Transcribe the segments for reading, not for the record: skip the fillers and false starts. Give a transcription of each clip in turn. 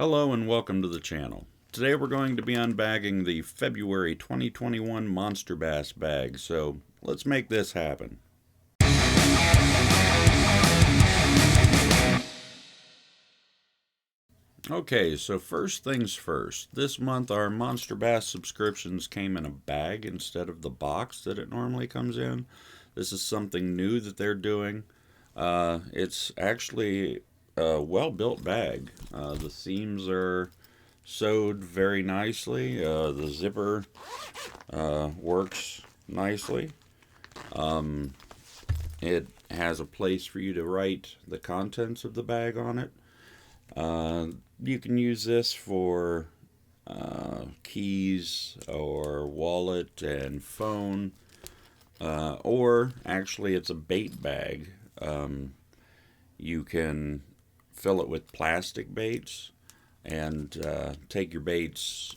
Hello and welcome to the channel. Today we're going to be unbagging the February 2021 Monsterbass Bag, so let's make this happen. Okay, so first things first. This month our Monsterbass subscriptions came in a bag instead of the box that it normally comes in. This is something new that they're doing. It's actually a well-built bag. The seams are sewed very nicely. The zipper works nicely. It has a place for you to write the contents of the bag on it. You can use this for keys or wallet and phone, or actually it's a bait bag. You can fill it with plastic baits and take your baits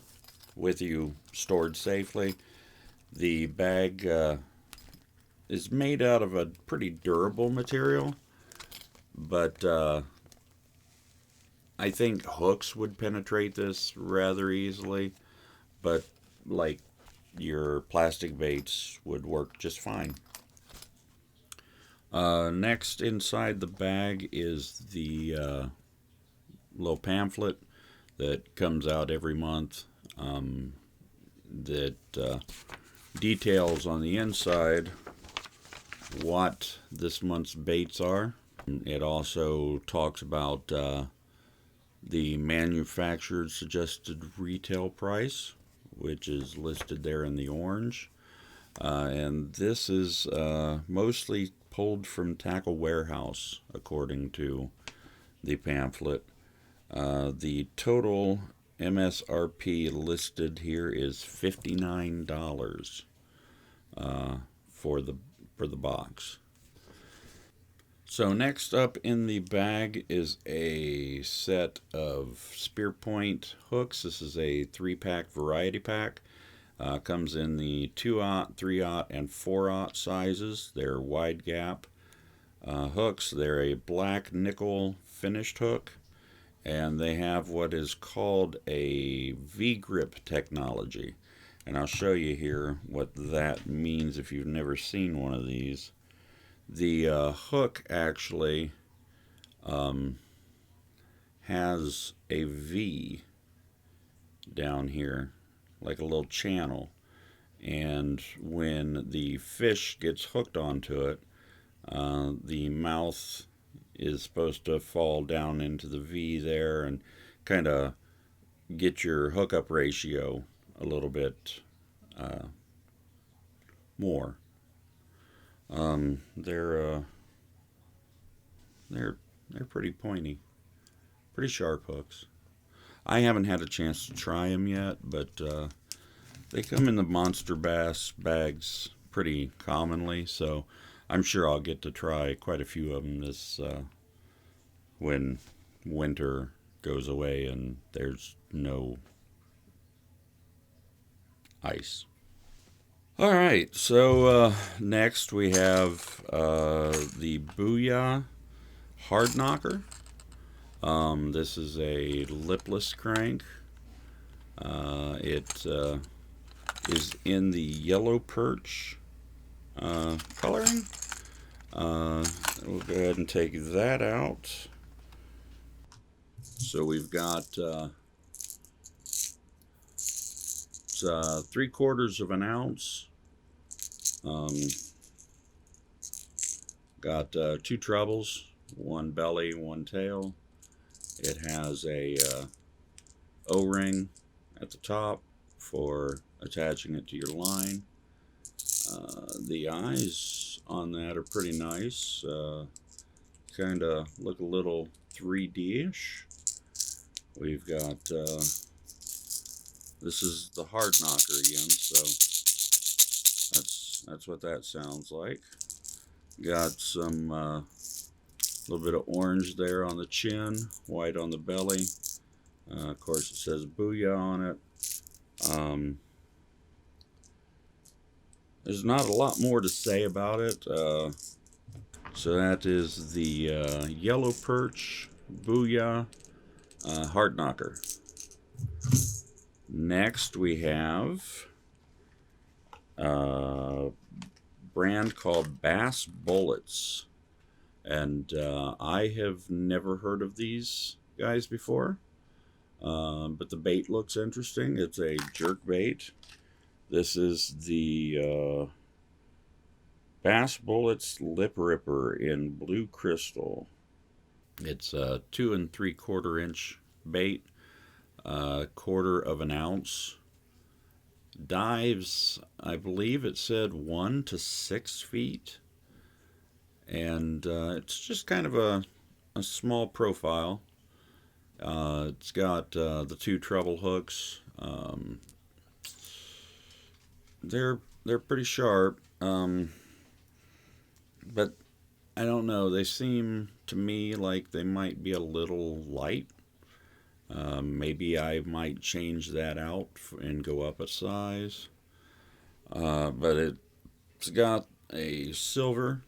with you stored safely. The bag is made out of a pretty durable material, but I think hooks would penetrate this rather easily, but like your plastic baits would work just fine. Next inside the bag is the little pamphlet that comes out every month that details on the inside what this month's baits are. It also talks about the manufacturer's suggested retail price, which is listed there in the orange. And this is mostly pulled from Tackle Warehouse, according to the pamphlet. The total MSRP listed here is $59 for the box. So next up in the bag is a set of spear point hooks. This is a 3-pack variety pack. Comes in the 2/0, 3/0, and 4/0 sizes. They're wide gap hooks. They're a black nickel finished hook, and they have what is called a V-grip technology. And I'll show you here what that means if you've never seen one of these. The hook actually has a V down here, like a little channel, and when the fish gets hooked onto it, the mouth is supposed to fall down into the V there and kind of get your hookup ratio a little bit more. They're pretty pointy, pretty sharp hooks. I haven't had a chance to try them yet, but they come in the Monsterbass bags pretty commonly, so I'm sure I'll get to try quite a few of them this when winter goes away and there's no ice. Alright, so next we have the Booyah Hard Knocker. This is a lipless crank. It is in the yellow perch coloring. We'll go ahead and take that out. So we've got it's 3/4 of an ounce. Got 2 trebles, 1 belly, 1 tail. It has a O-ring at the top for attaching it to your line. The eyes on that are pretty nice. Kind of look a little 3D-ish. We've got this is the hard knocker again, so that's what that sounds like. Got some little bit of orange there on the chin, white on the belly. Of course, it says Booyah on it. There's not a lot more to say about it. So that is the yellow perch Booyah Heart Knocker. Next we have a brand called Bass Bullets. And I have never heard of these guys before. But the bait looks interesting. It's a jerkbait. This is the Bass Bullets Lip Ripper in blue crystal. It's a 2 3/4 inch bait, 1/4 of an ounce. Dives, I believe it said 1 to 6 feet. And it's just kind of a small profile. It's got the 2 treble hooks. They're pretty sharp, but I don't know. They seem to me like they might be a little light. Maybe I might change that out and go up a size. But it's got a silver,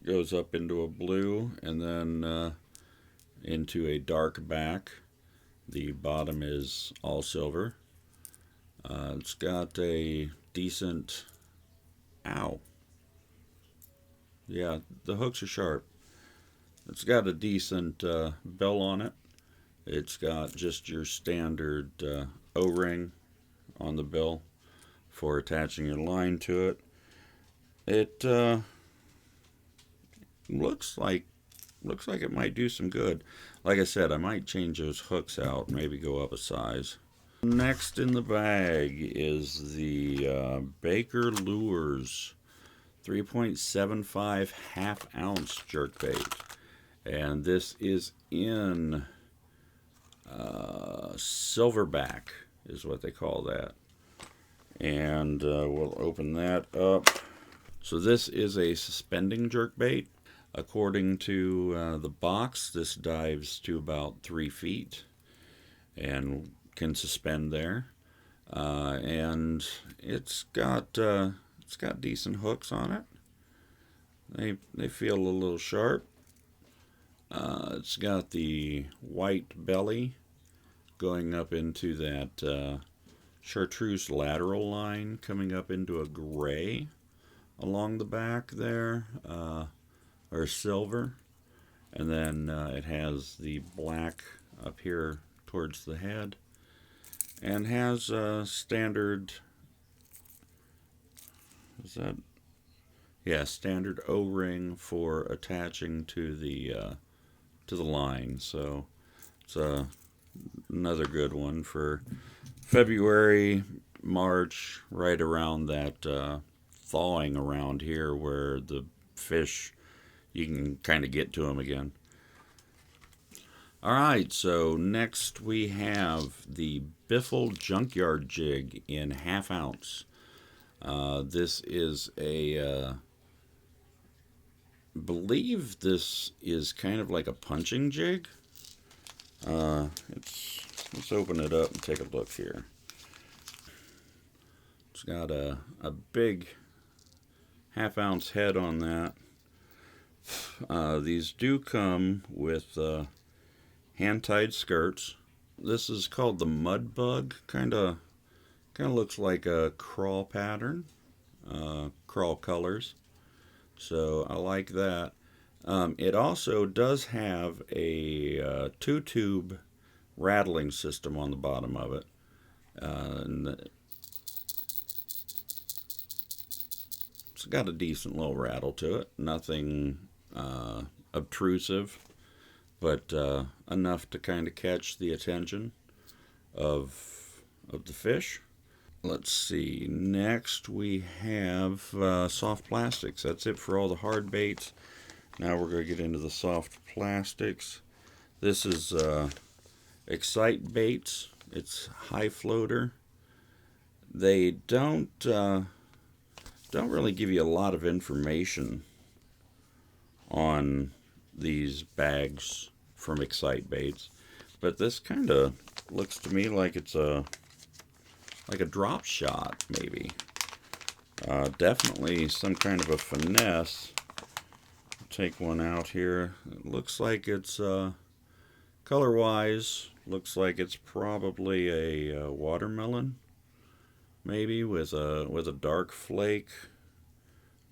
goes up into a blue, and then into a dark back. The bottom is all silver. It's got a decent... Ow. Yeah, the hooks are sharp. It's got a decent bell on it. It's got just your standard O-ring on the bill for attaching your line to it. It looks like it might do some good. Like I said, I might change those hooks out, maybe go up a size. Next in the bag is the Baker Lures 3.75 half-ounce jerkbait, and this is in silverback is what they call that. And we'll open that up. So this is a suspending jerkbait. According to the box, this dives to about 3 feet and can suspend there. And it's got decent hooks on it. They feel a little sharp. It's got the white belly going up into that chartreuse lateral line, coming up into a gray along the back there, or silver, and then it has the black up here towards the head, and has a standard, standard O-ring for attaching to the line. So it's another good one for February, March, right around that thawing around here where the fish, you can kind of get to them again. Alright, so next we have the Biffle Junkyard Jig in half ounce. This is a, believe this is kind of like a punching jig. Let's open it up and take a look here. It's got a big half-ounce head on that. These do come with hand-tied skirts. This is called the Mud Bug. Kind of looks like a crawl pattern, crawl colors. So I like that. It also does have a 2-tube rattling system on the bottom of it. It's got a decent little rattle to it. Nothing obtrusive, but enough to kind of catch the attention of the fish. Let's see. Next we have soft plastics. That's it for all the hard baits. Now we're going to get into the soft plastics. This is Excite Baits. It's high floater. They don't really give you a lot of information on these bags from Excite Baits, but this kind of looks to me like it's like a drop shot, maybe. Definitely some kind of a finesse. Take one out here. It looks like it's color-wise Looks like it's probably a watermelon, maybe with a dark flake,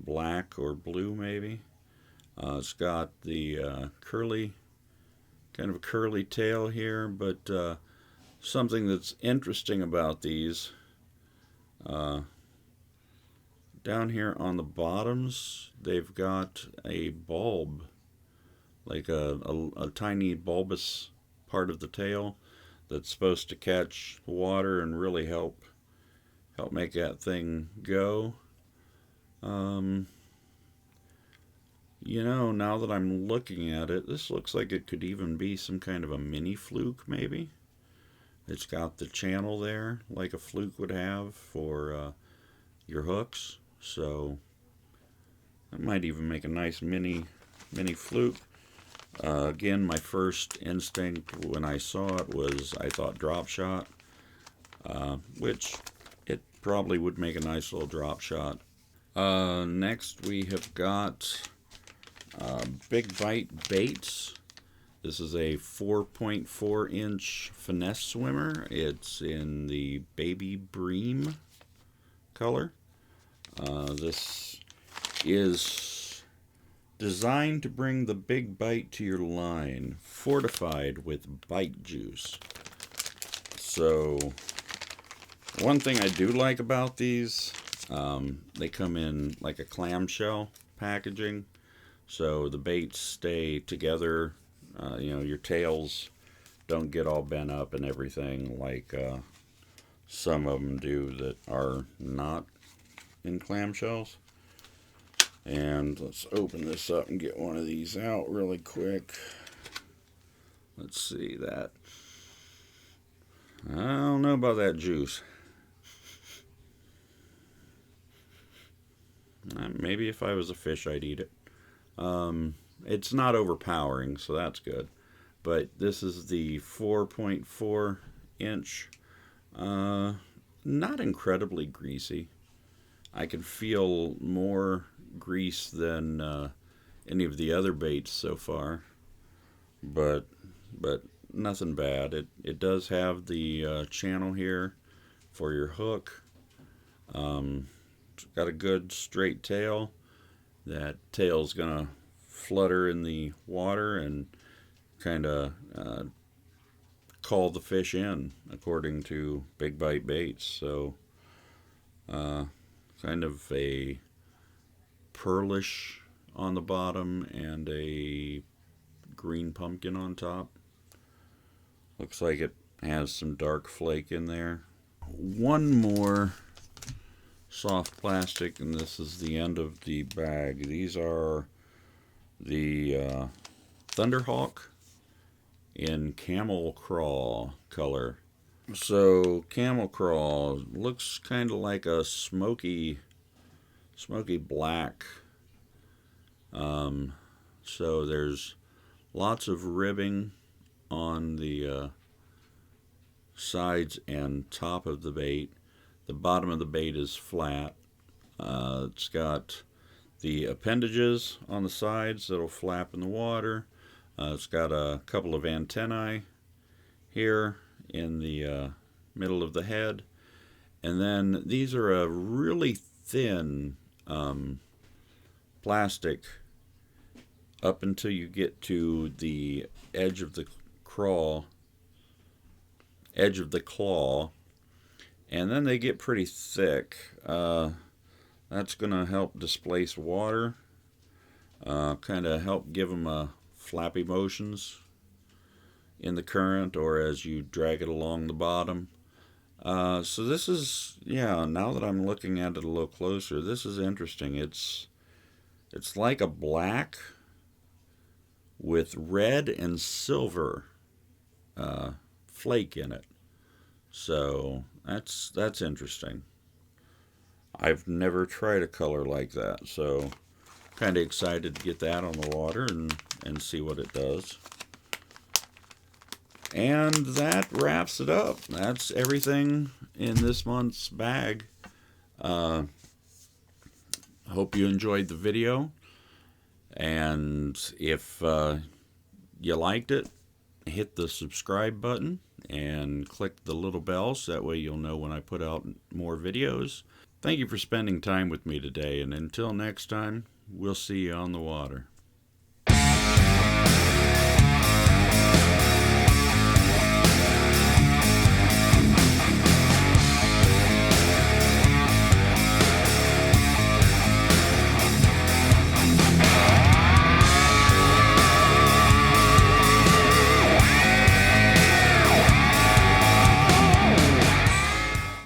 black or blue maybe. It's got the curly, kind of a curly tail here, but something that's interesting about these, down here on the bottoms, they've got a bulb, like a tiny bulbous part of the tail that's supposed to catch water and really help make that thing go. You know, now that I'm looking at it, this looks like it could even be some kind of a mini fluke, maybe. It's got the channel there, like a fluke would have for your hooks. So that might even make a nice mini fluke. Again, my first instinct when I saw it was I thought drop shot, which it probably would make a nice little drop shot. Next we have got Big Bite Baits. This is a 4.4 inch finesse swimmer. It's in the baby bream color. This is designed to bring the big bite to your line, fortified with bite juice. So one thing I do like about these, they come in like a clamshell packaging, so the baits stay together. You know, your tails don't get all bent up and everything like some of them do that are not in clamshells. And let's open this up and get one of these out really quick. Let's see that. I don't know about that juice. Maybe if I was a fish, I'd eat it. It's not overpowering, so that's good. But this is the 4.4 inch. Not incredibly greasy. I can feel more grease than any of the other baits so far. But nothing bad. It does have the channel here for your hook. It's got a good straight tail. That tail's gonna flutter in the water and kind of call the fish in, according to Big Bite Baits. So kind of a pearlish on the bottom and a green pumpkin on top. Looks like it has some dark flake in there. One more soft plastic, and this is the end of the bag. These are the Thunderhawk in camel crawl color. So camel crawl looks kind of like a smoky black. So there's lots of ribbing on the sides and top of the bait. The bottom of the bait is flat. It's got the appendages on the sides that'll flap in the water. It's got a couple of antennae here in the middle of the head. And then these are a really thin plastic up until you get to the edge of the claw, and then they get pretty thick. That's going to help displace water, kind of help give them a flappy motions in the current or as you drag it along the bottom. So this is, yeah, now that I'm looking at it a little closer, this is interesting. It's like a black with red and silver flake in it. So that's interesting. I've never tried a color like that, so kind of excited to get that on the water and see what it does. And that wraps it up. That's everything in this month's bag. Hope you enjoyed the video. And if you liked it, hit the subscribe button. and click the little bell so that way you'll know when I put out more videos. Thank you for spending time with me today, and until next time, we'll see you on the water.